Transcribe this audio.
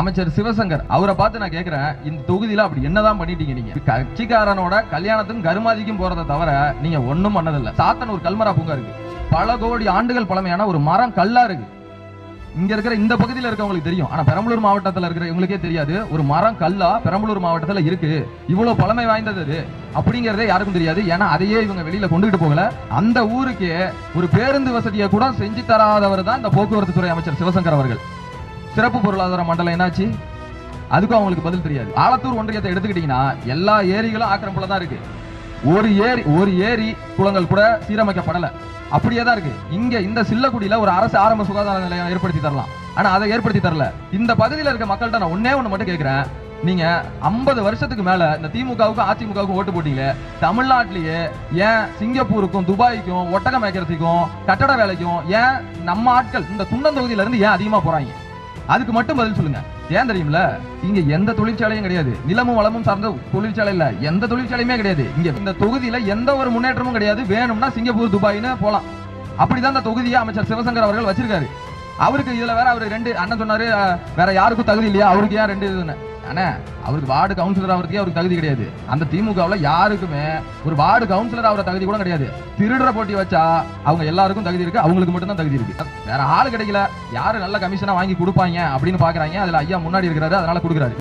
அமைச்சர் சிவசங்கர் அவரை பார்த்து நான் கேட்கிறேன், இந்த தொகுதியில அப்படி என்னதான் பண்ணிட்டீங்க? நீங்க கட்சிக்காரனோட கல்யாணத்துக்கும் கருமாதிக்கும் போறதை தவிர நீங்க ஒண்ணும் பண்ணதில்லை. சாத்தனூர் கல்மரா பூங்கா இருக்கு, பல கோடி ஆண்டுகள் பழமையான ஒரு மரம் கல்லா இருக்கு. இங்க இருக்கிற இந்த பகுதியில் இருக்கவங்களுக்கு தெரியும், ஆனா பெரம்பலூர் மாவட்டத்தில் இருக்கிற இவங்களுக்கே தெரியாது ஒரு மரம் கல்லா பெரம்பலூர் மாவட்டத்துல இருக்கு. இவ்வளவு பழமை வாய்ந்தது அப்படிங்கறதே யாருக்கும் தெரியாது. ஏன்னா அதையே இவங்க வெளியில கொண்டுகிட்டு போகல. அந்த ஊருக்கு ஒரு பேருந்து வசதியை கூட செஞ்சு தராதவர் தான் இந்த போக்குவரத்து துறை அமைச்சர் சிவசங்கர் அவர்கள். சிறப்பு பொருளாதார மண்டலம் என்னாச்சு? அதுக்கும் அவங்களுக்கு பதில் தெரியாது. ஆலத்தூர் ஒன்றியத்தை எடுத்துக்கிட்டீங்கன்னா எல்லா ஏரிகளும் ஆக்கிரமிப்புல தான் இருக்கு. ஒரு ஏரி குளங்கள் கூட சீரமைக்கப்படல, அப்படியே தான் இருக்கு. இங்க இந்த சில்லக்குடியில ஒரு அரசு ஆரம்ப சுகாதார நிலையம் ஏற்படுத்தி தரலாம், ஆனா அதை ஏற்படுத்தி தரல. இந்த பகுதியில் இருக்க மக்கள்கிட்ட நான் ஒன்னே ஒண்ணு மட்டும் கேட்கிறேன், நீங்க 50 வருஷத்துக்கு மேல இந்த திமுகவுக்கும் அதிமுகவுக்கும் ஓட்டு போட்டீங்களே, தமிழ்நாட்டிலேயே ஏன் சிங்கப்பூருக்கும் துபாய்க்கும் ஒட்டகம் மேய்க்கிறதுக்கும் கட்டட வேலைக்கும் ஏன் நம்ம ஆட்கள் இந்த குண்டம் தொகுதியில இருந்து ஏன் அதிகமா போறாங்க? அதுக்கு மட்டும் பதில் சொல்லுங்க. ஏன் தெரியும்ல, இங்க எந்த தொழிற்சாலையும் கிடையாது, நிலமும் வளமும் சார்ந்த தொழிற்சாலை இல்ல, எந்த தொழிற்சாலையுமே கிடையாது. இங்க இந்த தொகுதியில எந்த ஒரு முன்னேற்றமும் கிடையாது. வேணும்னா சிங்கப்பூர் துபாய்னு போலாம். அப்படிதான் இந்த தொகுதியை அமைச்சர் சிவசங்கர் அவர்கள் வச்சிருக்காரு. அவருக்கு இதுல வேற அவர் 2 அண்ணன் சொன்னாரு, வேற யாருக்கும் தகுதி இல்லையா, அவருக்கு ஏன் 2 இதுன்னு? ஆனா அவருக்கு வார்டு கவுன்சிலர் ஆகிறதுக்கே அவருக்கு தகுதி கிடையாது. அந்த திமுகவில் யாருக்குமே ஒரு வார்டு கவுன்சிலர் ஆகிற தகுதி கூட கிடையாது. திருடுற போட்டி வச்சா அவங்க எல்லாருக்கும் தகுதி இருக்கு, அவங்களுக்கு மட்டும்தான் தகுதி இருக்கு. வேற ஆள் கிடைக்கல, யாரு நல்ல கமிஷனா வாங்கி கொடுப்பாங்க அப்படின்னு பாக்குறாங்க. அதுல ஐயா முன்னாடி இருக்கிறாரு, அதனால கொடுக்குறாரு.